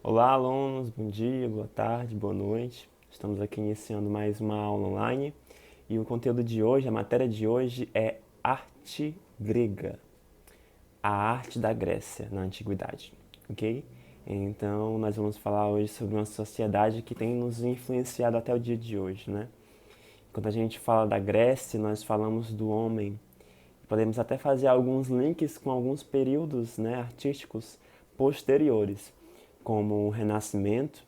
Olá, alunos, bom dia, boa tarde, boa noite. Estamos aqui iniciando mais uma aula online e o conteúdo de hoje, a matéria de hoje é arte grega, a arte da Grécia na antiguidade, ok? Então, nós vamos falar hoje sobre uma sociedade que tem nos influenciado até o dia de hoje, né? Quando a gente fala da Grécia, nós falamos do homem. Podemos até fazer alguns links com alguns períodos, né, artísticos posteriores, como o Renascimento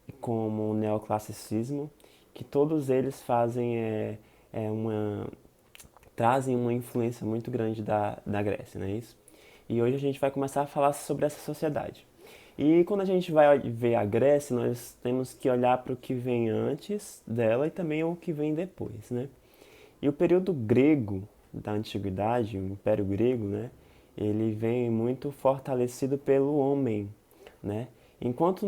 e como o Neoclassicismo, que todos eles trazem uma influência muito grande da Grécia, não é isso? E hoje a gente vai começar a falar sobre essa sociedade. E quando a gente vai ver a Grécia, nós temos que olhar para o que vem antes dela e também o que vem depois, né? E o período grego da antiguidade, o Império Grego, né, ele vem muito fortalecido pelo homem, né? Enquanto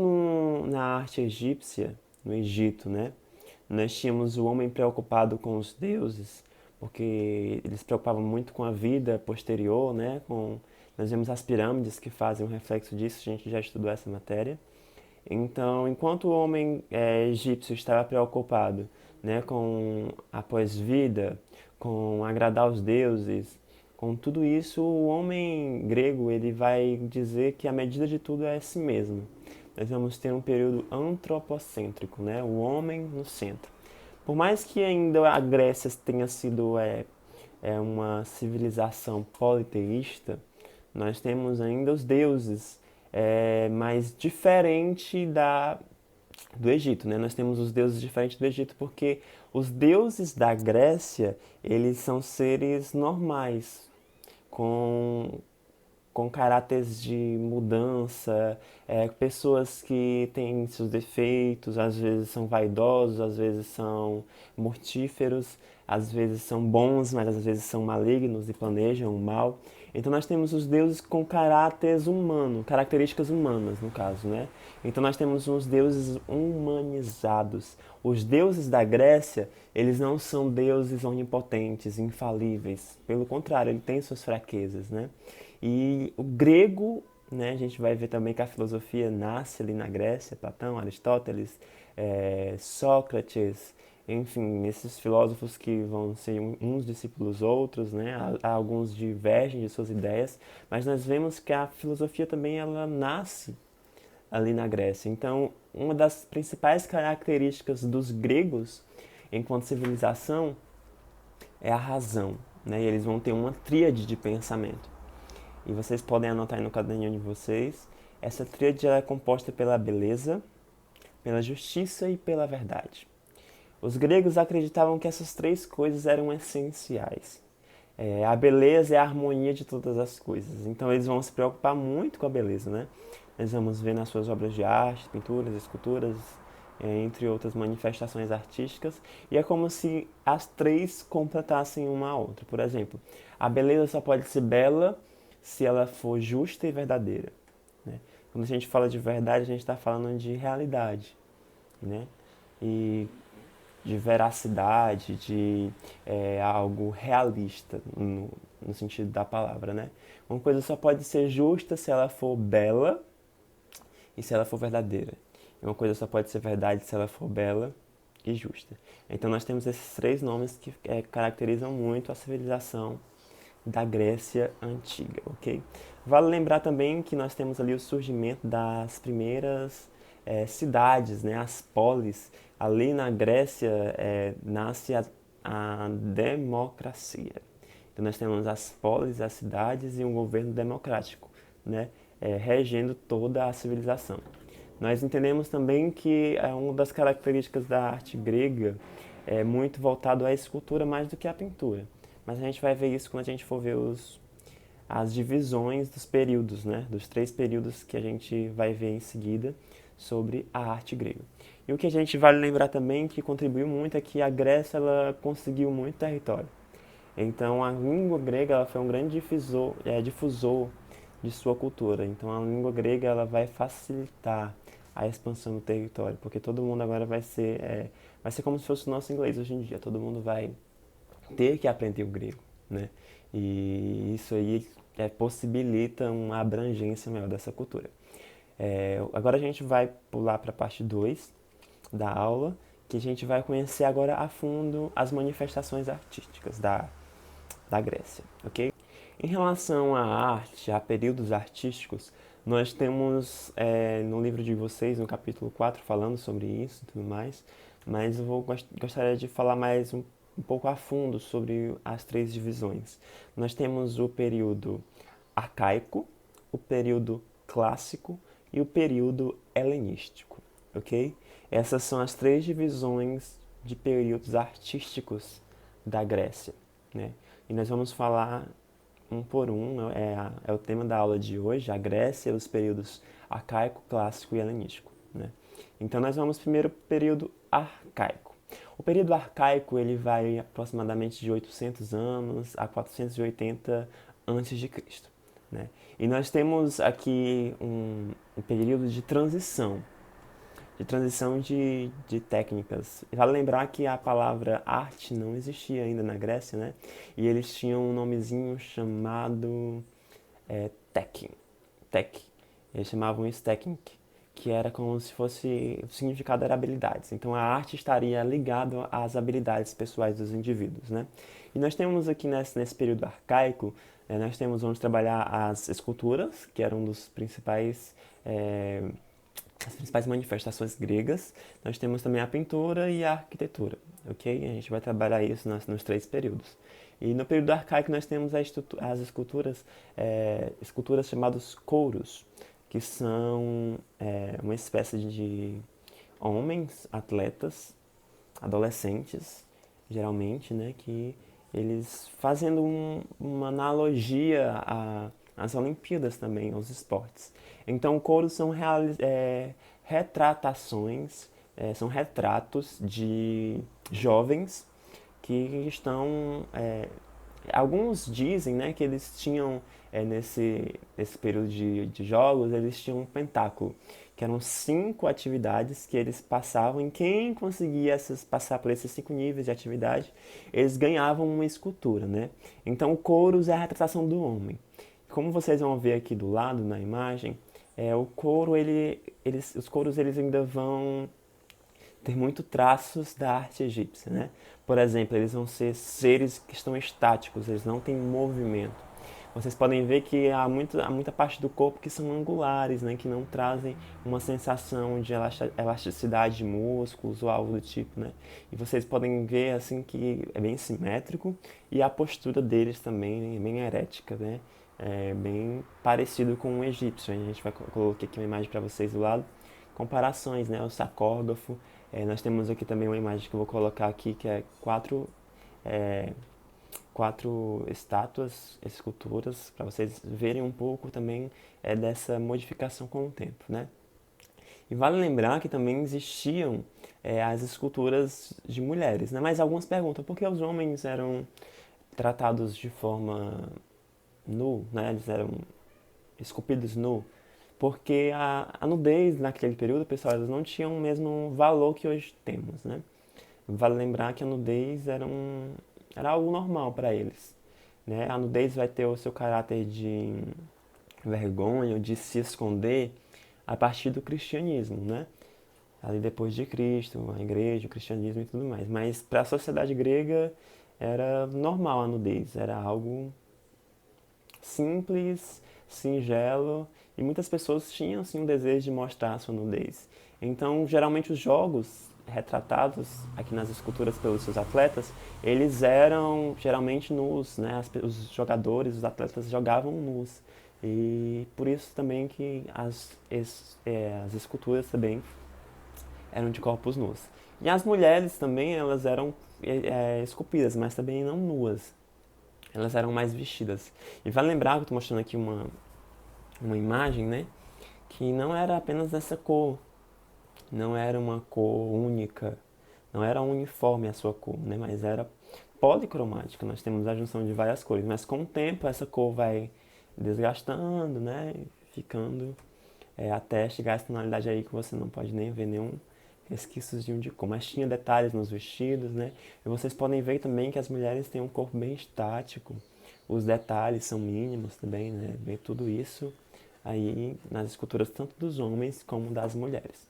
na arte egípcia, no Egito, né, nós tínhamos o homem preocupado com os deuses, porque eles se preocupavam muito com a vida posterior, né? Nós vemos as pirâmides que fazem um reflexo disso, a gente já estudou essa matéria. Então, enquanto o homem egípcio estava preocupado, né, com a pós-vida, com agradar os deuses, com tudo isso, o homem grego ele vai dizer que a medida de tudo é si mesmo. Nós vamos ter um período antropocêntrico, né, o homem no centro. Por mais que ainda a Grécia tenha sido uma civilização politeísta, nós temos ainda os deuses, mas diferente do Egito, né? Nós temos os deuses diferentes do Egito porque os deuses da Grécia, eles são seres normais, com com caráteres de mudança, pessoas que têm seus defeitos, às vezes são vaidosos, às vezes são mortíferos, às vezes são bons, mas às vezes são malignos e planejam o mal. Então nós temos os deuses com caráteres humanos, características humanas no caso, né? Então nós temos uns deuses humanizados. Os deuses da Grécia, eles não são deuses onipotentes, infalíveis. Pelo contrário, ele tem suas fraquezas, né? E o grego, né, a gente vai ver também que a filosofia nasce ali na Grécia, Platão, Aristóteles, Sócrates, enfim, esses filósofos que vão ser uns discípulos outros, né, alguns divergem de suas ideias, mas nós vemos que a filosofia também ela nasce ali na Grécia. Então, uma das principais características dos gregos enquanto civilização é a razão, né? E eles vão ter uma tríade de pensamento. E vocês podem anotar aí no caderninho de vocês. Essa tríade é composta pela beleza, pela justiça e pela verdade. Os gregos acreditavam que essas três coisas eram essenciais. A beleza é a harmonia de todas as coisas. Então eles vão se preocupar muito com a beleza, né? Nós vamos ver nas suas obras de arte, pinturas, esculturas, entre outras manifestações artísticas. E é como se as três completassem uma a outra. Por exemplo, a beleza só pode ser bela se ela for justa e verdadeira, né? Quando a gente fala de verdade, a gente está falando de realidade, né? E de veracidade, de algo realista no sentido da palavra, né? Uma coisa só pode ser justa se ela for bela e se ela for verdadeira. E uma coisa só pode ser verdade se ela for bela e justa. Então nós temos esses três nomes que caracterizam muito a civilização da Grécia Antiga, ok? Vale lembrar também que nós temos ali o surgimento das primeiras cidades, né, as polis. Ali na Grécia nasce a democracia. Então nós temos as polis, as cidades e um governo democrático, né, regendo toda a civilização. Nós entendemos também que uma das características da arte grega é muito voltado à escultura mais do que à pintura. Mas a gente vai ver isso quando a gente for ver as divisões dos períodos, né? Dos três períodos que a gente vai ver em seguida sobre a arte grega. E o que a gente vale lembrar também que contribuiu muito é que a Grécia ela conseguiu muito território. Então a língua grega ela foi um grande difusor de sua cultura. Então a língua grega ela vai facilitar a expansão do território, porque todo mundo agora vai ser como se fosse o nosso inglês hoje em dia. Todo mundo vai ter que aprender o grego, né? E isso aí possibilita uma abrangência maior dessa cultura. Agora a gente vai pular para a parte 2 da aula, que a gente vai conhecer agora a fundo as manifestações artísticas da Grécia, ok? Em relação à arte, a períodos artísticos, nós temos no livro de vocês, no capítulo 4 falando sobre isso e tudo mais, mas gostaria de falar mais um pouco a fundo sobre as três divisões. Nós temos o período arcaico, o período clássico e o período helenístico, ok? Essas são as três divisões de períodos artísticos da Grécia, né? E nós vamos falar um por um, é o tema da aula de hoje, a Grécia, os períodos arcaico, clássico e helenístico, né? Então nós vamos primeiro para o período arcaico. O período arcaico ele vai aproximadamente de 800 anos a 480 antes de Cristo, né? E nós temos aqui um período de transição de técnicas. Vale lembrar que a palavra arte não existia ainda na Grécia, né? E eles tinham um nomezinho chamado tech. Eles chamavam isso técnica, que era como se fosse, o significado era habilidades. Então a arte estaria ligada às habilidades pessoais dos indivíduos, né? E nós temos aqui nesse período arcaico, vamos trabalhar as esculturas, que eram um dos principais as principais manifestações gregas. Nós temos também a pintura e a arquitetura, ok? A gente vai trabalhar isso nos três períodos. E no período arcaico nós temos as esculturas chamadas couros, que são uma espécie de homens, atletas, adolescentes, geralmente, né, que eles fazendo uma analogia às Olimpíadas também, aos esportes. Então, couros são retratações, são retratos de jovens que estão. Alguns dizem, né, que eles tinham, nesse período de jogos, eles tinham um pentáculo, que eram 5 atividades que eles passavam, e quem conseguia passar por esses 5 níveis de atividade, eles ganhavam uma escultura, né? Então, o couros é a retratação do homem. Como vocês vão ver aqui do lado na imagem, o couro, os couros eles ainda vão ter muito traços da arte egípcia, né? Por exemplo, eles vão ser seres que estão estáticos, eles não têm movimento. Vocês podem ver que há muita parte do corpo que são angulares, né? Que não trazem uma sensação de elasticidade de músculos ou algo do tipo, né? E vocês podem ver assim que é bem simétrico e a postura deles também é bem erética, né? É bem parecido com o egípcio. A gente vai colocar aqui uma imagem para vocês do lado. Comparações, né? O sarcógrafo. Nós temos aqui também uma imagem que eu vou colocar aqui, que é quatro estátuas, esculturas, para vocês verem um pouco também dessa modificação com o tempo, né? E vale lembrar que também existiam as esculturas de mulheres, né? Mas alguns perguntam por que os homens eram tratados de forma nu, né? Eles eram esculpidos nu, porque a nudez naquele período, pessoal, elas não tinham o mesmo valor que hoje temos, né? Vale lembrar que a nudez era algo normal para eles, né? A nudez vai ter o seu caráter de vergonha, de se esconder a partir do cristianismo, né? Ali depois de Cristo, a igreja, o cristianismo e tudo mais. Mas para a sociedade grega era normal a nudez, era algo simples, singelo, e muitas pessoas tinham assim um desejo de mostrar a sua nudez. Então, geralmente os jogos retratados aqui nas esculturas pelos seus atletas, eles eram geralmente nus, né? Os jogadores, os atletas jogavam nus. E por isso também que as esculturas também eram de corpos nus. E as mulheres também, elas eram esculpidas, mas também não nuas. Elas eram mais vestidas. E vale lembrar que eu estou mostrando aqui uma imagem, né? Que não era apenas dessa cor. Não era uma cor única. Não era uniforme a sua cor, né? Mas era policromática. Nós temos a junção de várias cores. Mas com o tempo essa cor vai desgastando, né? Ficando até chegar a essa tonalidade aí que você não pode nem ver nenhum resquícios de um de cor. Mas tinha detalhes nos vestidos, né? E vocês podem ver também que as mulheres têm um corpo bem estático. Os detalhes são mínimos também, né? Vê tudo isso aí nas esculturas tanto dos homens como das mulheres.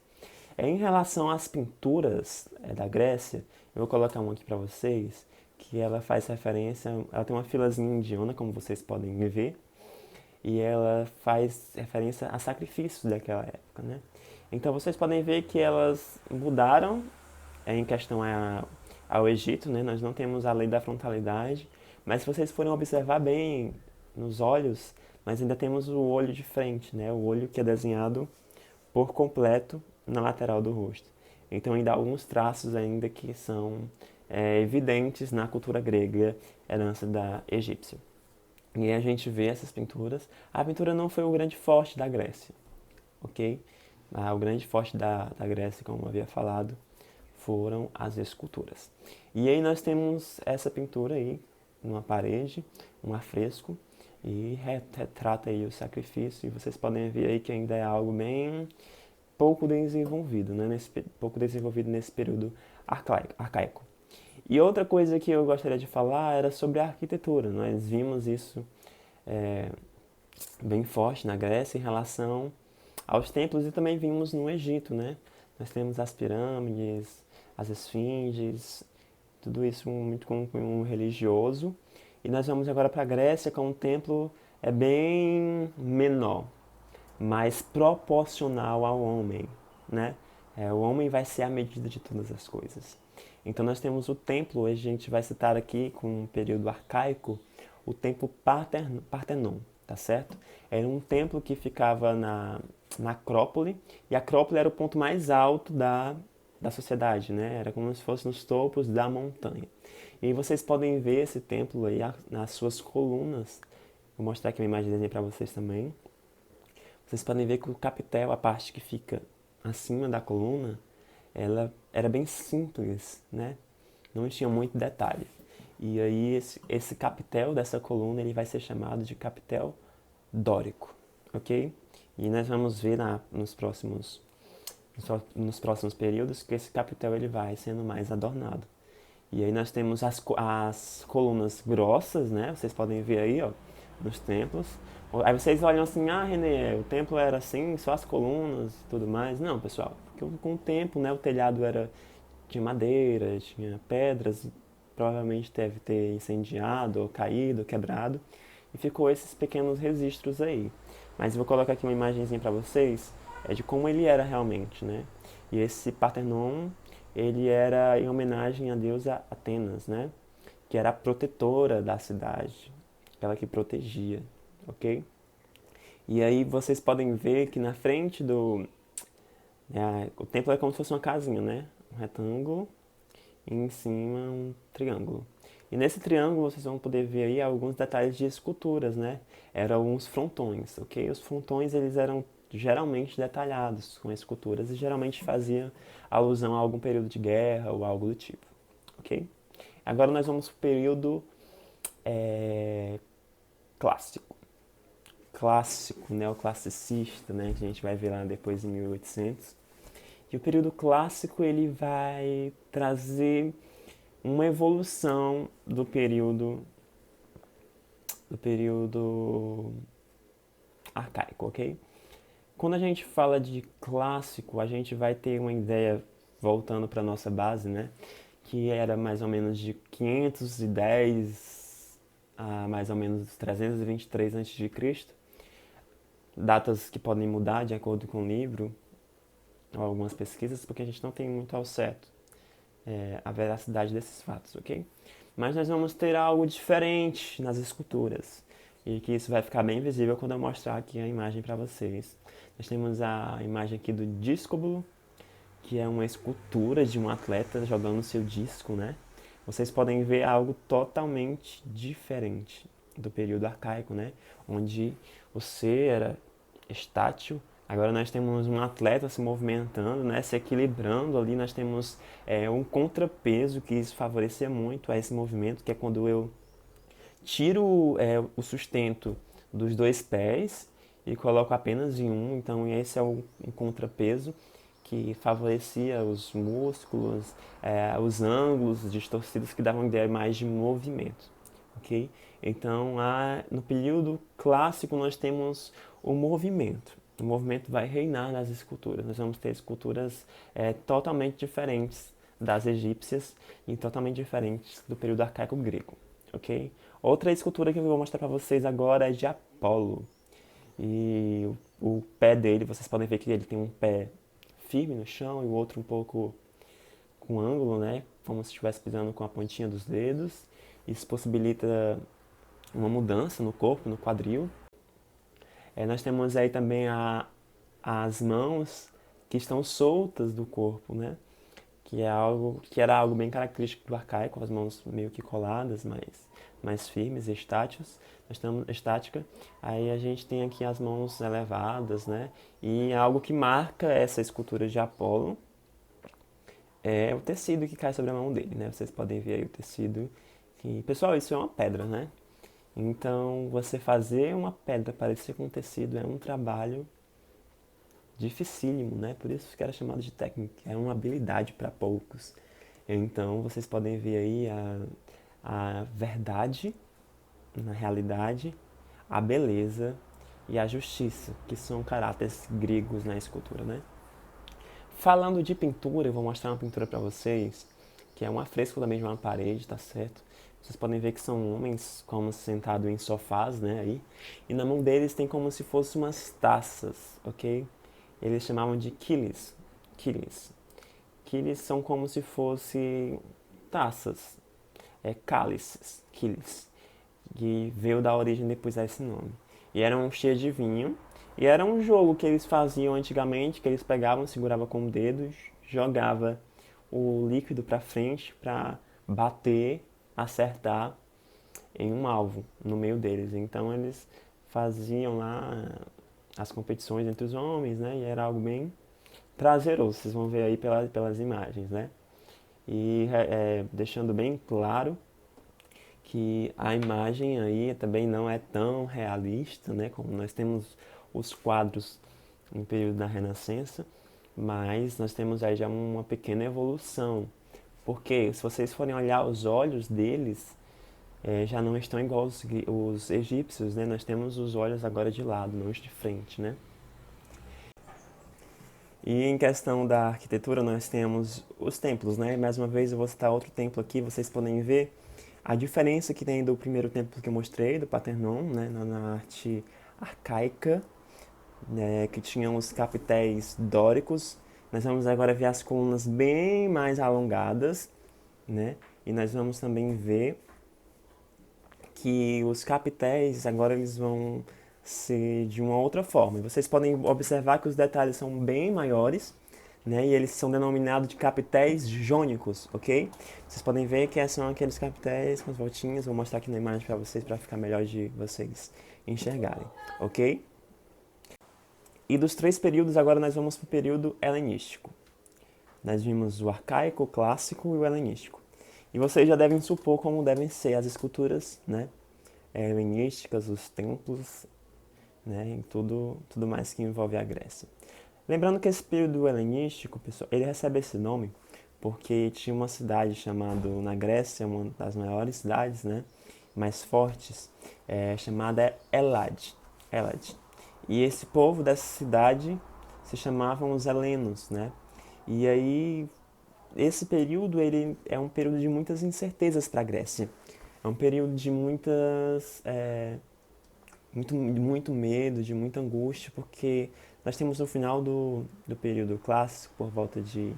Em relação às pinturas da Grécia, eu vou colocar uma aqui para vocês, que ela faz referência, ela tem uma filazinha indiana, como vocês podem ver, e ela faz referência a sacrifícios daquela época, né? Então vocês podem ver que elas mudaram em questão ao Egito, né? Nós não temos a lei da frontalidade, mas se vocês forem observar bem nos olhos, nós ainda temos o olho de frente, né? O olho que é desenhado por completo na lateral do rosto. Então ainda há alguns traços ainda que são evidentes na cultura grega, herança da egípcia. E aí a gente vê essas pinturas. A pintura não foi o grande forte da Grécia, ok? O grande forte da Grécia, como eu havia falado, foram as esculturas. E aí nós temos essa pintura aí, numa parede, um afresco, e retrata aí o sacrifício. E vocês podem ver aí que ainda é algo bem pouco desenvolvido, né? Pouco desenvolvido nesse período arcaico. E outra coisa que eu gostaria de falar era sobre a arquitetura. Nós vimos isso bem forte na Grécia em relação aos templos e também vimos no Egito, né? Nós temos as pirâmides, as esfinges, tudo isso muito com cunho religioso. E nós vamos agora para a Grécia, com um templo bem menor, mais proporcional ao homem, né? O homem vai ser a medida de todas as coisas. Então nós temos o templo, hoje a gente vai citar aqui com um período arcaico, o templo Partenon, tá certo? Era um templo que ficava na Acrópole, e a Acrópole era o ponto mais alto da sociedade, né? Era como se fosse nos topos da montanha. E aí vocês podem ver esse templo aí nas suas colunas. Vou mostrar aqui uma imagem para vocês também. Vocês podem ver que o capitel, a parte que fica acima da coluna, ela era bem simples, né? Não tinha muito detalhe. E aí esse capitel dessa coluna ele vai ser chamado de capitel dórico, ok? E nós vamos ver nos próximos períodos que esse capitel ele vai sendo mais adornado. E aí nós temos as colunas grossas, né? Vocês podem ver aí, ó, nos templos. Aí vocês olham assim, René, o templo era assim, só as colunas e tudo mais. Não, pessoal, porque com o tempo, né, o telhado tinha madeira, tinha pedras, provavelmente deve ter incendiado, ou caído, ou quebrado, e ficou esses pequenos registros aí. Mas eu vou colocar aqui uma imagenzinha para vocês, de como ele era realmente, né? E esse Partenon, ele era em homenagem à deusa Atenas, né? Que era a protetora da cidade, aquela que protegia, ok? E aí vocês podem ver que na frente o templo é como se fosse uma casinha, né? Um retângulo e em cima um triângulo. E nesse triângulo vocês vão poder ver aí alguns detalhes de esculturas, né? Eram uns frontões, ok? Os frontões eles eram geralmente detalhados com esculturas e geralmente faziam alusão a algum período de guerra ou algo do tipo, ok? Agora nós vamos para o período clássico, neoclassicista, né? Que a gente vai ver lá depois em 1800. E o período clássico ele vai trazer uma evolução do período arcaico, ok? Quando a gente fala de clássico, a gente vai ter uma ideia, voltando para a nossa base, né? Que era mais ou menos de 510 a mais ou menos 323 a.C. Datas que podem mudar de acordo com o livro, ou algumas pesquisas, porque a gente não tem muito ao certo a veracidade desses fatos, ok? Mas nós vamos ter algo diferente nas esculturas, e que isso vai ficar bem visível quando eu mostrar aqui a imagem para vocês. Nós temos a imagem aqui do díscolo, que é uma escultura de um atleta jogando seu disco, né? Vocês podem ver algo totalmente diferente do período arcaico, né? Onde o ser era estátil. Agora nós temos um atleta se movimentando, né? Se equilibrando ali. Nós temos um contrapeso que isso favorecia muito a esse movimento, que é quando eu tiro o sustento dos dois pés e coloco apenas em um. Então esse é um contrapeso que favorecia os músculos, os ângulos distorcidos que davam ideia mais de movimento, ok? Então, no período clássico nós temos o movimento. O movimento vai reinar nas esculturas. Nós vamos ter esculturas totalmente diferentes das egípcias e totalmente diferentes do período arcaico grego, ok? Outra escultura que eu vou mostrar para vocês agora é de Apolo. E o pé dele, vocês podem ver que ele tem um pé firme no chão e o outro um pouco com ângulo, né? Como se estivesse pisando com a pontinha dos dedos. Isso possibilita uma mudança no corpo, no quadril. Nós temos aí também as mãos que estão soltas do corpo, né? Que era algo bem característico do arcaico, as mãos meio que coladas, mais firmes e estática. Aí a gente tem aqui as mãos elevadas, né? E algo que marca essa escultura de Apolo é o tecido que cai sobre a mão dele, né? Vocês podem ver aí o tecido. Pessoal, isso é uma pedra, né? Então, você fazer uma pedra parecer com um tecido é um trabalho dificílimo, né? Por isso que era chamado de técnica, é uma habilidade para poucos. Então, vocês podem ver aí a verdade na realidade, a beleza e a justiça, que são caráteres gregos na escultura, né? Falando de pintura, eu vou mostrar uma pintura para vocês, que é um afresco também de uma parede, tá certo? Vocês podem ver que são homens como sentados em sofás, né, aí. E na mão deles tem como se fossem umas taças, ok? Eles chamavam de quilis. Quilis. Quilis são como se fossem taças, cálices, quilis. Que veio da origem depois desse nome. E eram cheios de vinho. E era um jogo que eles faziam antigamente, que eles pegavam, seguravam com o dedo, jogava o líquido para frente para bater, acertar em um alvo no meio deles. Então eles faziam lá as competições entre os homens, né? E era algo bem prazeroso, vocês vão ver aí pelas imagens, né? E deixando bem claro que a imagem aí também não é tão realista, né? Como nós temos os quadros no período da Renascença, mas nós temos aí já uma pequena evolução. Porque se vocês forem olhar os olhos deles, já não estão igual os egípcios, né? Nós temos os olhos agora de lado, não os de frente, né? E em questão da arquitetura, nós temos os templos, né? Mais uma vez eu vou citar outro templo aqui, vocês podem ver a diferença que tem do primeiro templo que eu mostrei, do Partenon, né? Na arte arcaica, né? Que tinham os capitéis dóricos. Nós vamos agora ver as colunas bem mais alongadas, né? E nós vamos também ver que os capitéis agora eles vão ser de uma outra forma. E vocês podem observar que os detalhes são bem maiores, né? E eles são denominados de capitéis jônicos, ok? Vocês podem ver que são aqueles capitéis com as voltinhas. Vou mostrar aqui na imagem para vocês, para ficar melhor de vocês enxergarem, ok? E dos três períodos, agora nós vamos para o período helenístico. Nós vimos o arcaico, o clássico e o helenístico. E vocês já devem supor como devem ser as esculturas, né? Helenísticas, os templos, né? E tudo mais que envolve a Grécia. Lembrando que esse período helenístico, pessoal, ele recebe esse nome porque tinha uma cidade chamada, na Grécia, uma das maiores cidades, né? Mais fortes, chamada Elad. E esse povo dessa cidade se chamavam os helenos, né? E aí, esse período ele é um período de muitas incertezas para a Grécia. É um período de muito medo, de muita angústia, porque nós temos no final do período clássico, por volta de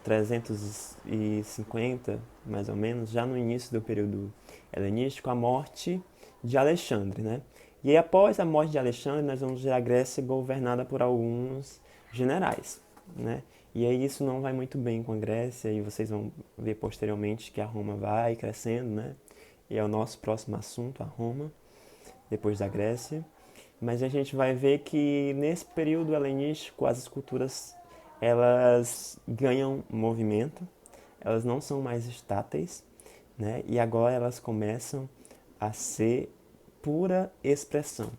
350, mais ou menos, já no início do período helenístico, a morte de Alexandre, né? E aí, após a morte de Alexandre, nós vamos ver a Grécia governada por alguns generais, né? E aí isso não vai muito bem com a Grécia, e vocês vão ver posteriormente que a Roma vai crescendo, né? E é o nosso próximo assunto, a Roma, depois da Grécia. Mas a gente vai ver que nesse período helenístico as esculturas elas ganham movimento, elas não são mais estáteis, né? E agora elas começam a ser pura expressão,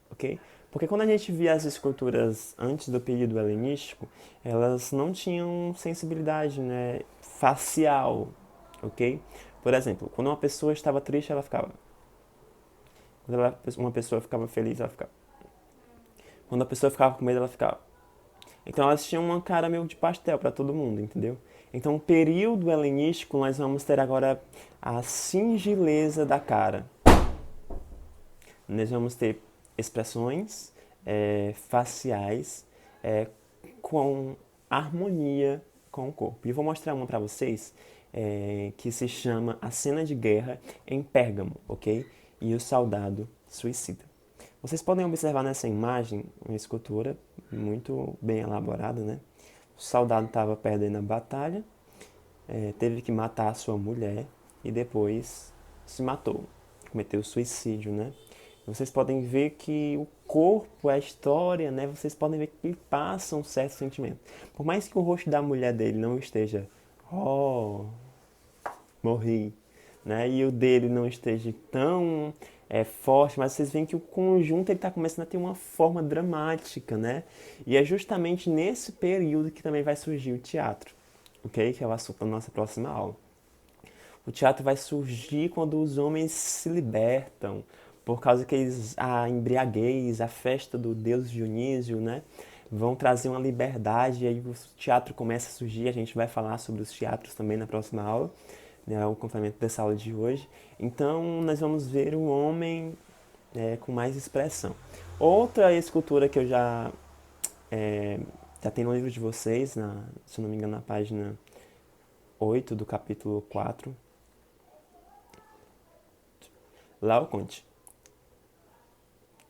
ok? Porque quando a gente via as esculturas antes do período helenístico, elas não tinham sensibilidade, né, facial, ok? Por exemplo, quando uma pessoa estava triste, ela ficava. Quando uma pessoa ficava feliz, ela ficava. Quando a pessoa ficava com medo, ela ficava. Então elas tinham uma cara meio de pastel para todo mundo, entendeu? Então, o período helenístico, nós vamos ter agora a singeleza da cara. Nós vamos ter expressões faciais com harmonia com o corpo. E eu vou mostrar uma para vocês que se chama A Cena de Guerra em Pérgamo, ok? E o Soldado Suicida. Vocês podem observar nessa imagem uma escultura muito bem elaborada, né? O soldado estava perdendo a batalha, teve que matar a sua mulher e depois se matou, cometeu suicídio, né? Vocês podem ver que o corpo, a história, né? Vocês podem ver que ele passa um certo sentimento. Por mais que o rosto da mulher dele não esteja, oh, morri, né? E o dele não esteja tão forte, mas vocês veem que o conjunto ele está começando a ter uma forma dramática, né? E é justamente nesse período que também vai surgir o teatro, ok? Que é o assunto da nossa próxima aula. O teatro vai surgir quando os homens se libertam, por causa que a embriaguez, a festa do deus Dionísio, né? Vão trazer uma liberdade e aí o teatro começa a surgir. A gente vai falar sobre os teatros também na próxima aula, né? O complemento dessa aula de hoje. Então, nós vamos ver o homem com mais expressão. Outra escultura que eu já tem no livro de vocês, se não me engano, na página 8 do capítulo 4, Laoconte,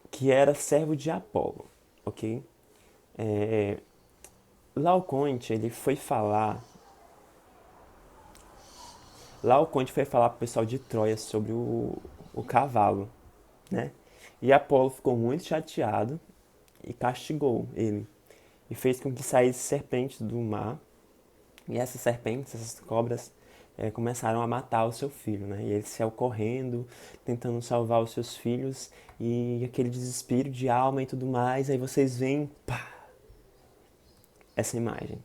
que era servo de Apolo, ok? Laoconte, ele foi falar... Laoconte foi falar pro pessoal de Troia sobre o cavalo, né? E Apolo ficou muito chateado e castigou ele. E fez com que saísse serpentes do mar. E essas serpentes, essas cobras, começaram a matar o seu filho, né? E ele saiu correndo, tentando salvar os seus filhos. E aquele desespero de alma e tudo mais. Aí vocês veem, pá, essa imagem.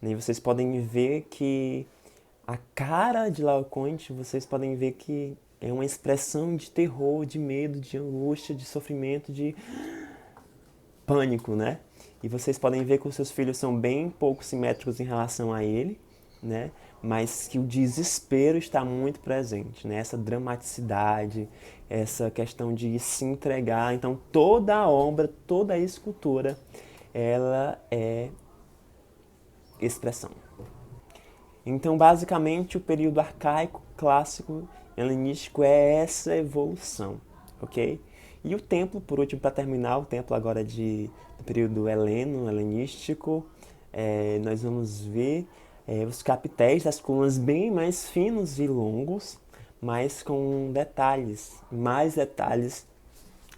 E vocês podem ver que a cara de Laoconte, vocês podem ver que é uma expressão de terror, de medo, de angústia, de sofrimento, de pânico, né? E vocês podem ver que os seus filhos são bem pouco simétricos em relação a ele, né? Mas que o desespero está muito presente, né? Essa dramaticidade, essa questão de se entregar. Então, toda a obra, toda a escultura, ela é expressão. Então, basicamente, o período arcaico, clássico, helenístico é essa evolução, ok? E o templo, por último, para terminar, o templo agora do período helenístico, nós vamos ver os capitéis das colunas bem mais finos e longos, mas com detalhes, mais detalhes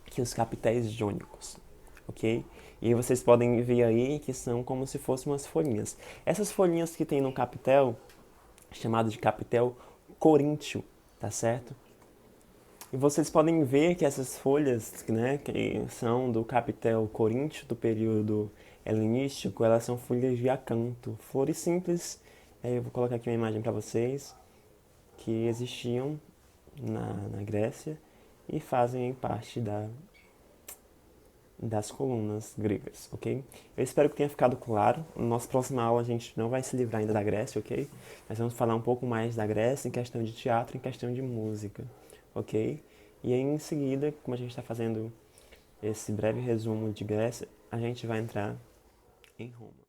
que os capitéis jônicos, ok? E vocês podem ver aí que são como se fossem umas folhinhas. Essas folhinhas que tem no capitel, chamado de capitel coríntio, tá certo? E vocês podem ver que essas folhas, né, que são do capitel coríntio do período helenístico, elas são folhas de acanto, flores simples. Eu vou colocar aqui uma imagem para vocês que existiam na Grécia e fazem parte das colunas gregas, ok? Eu espero que tenha ficado claro. Na nossa próxima aula a gente não vai se livrar ainda da Grécia, ok? Nós vamos falar um pouco mais da Grécia em questão de teatro, em questão de música, ok? E aí, em seguida, como a gente está fazendo esse breve resumo de Grécia, a gente vai entrar em Roma.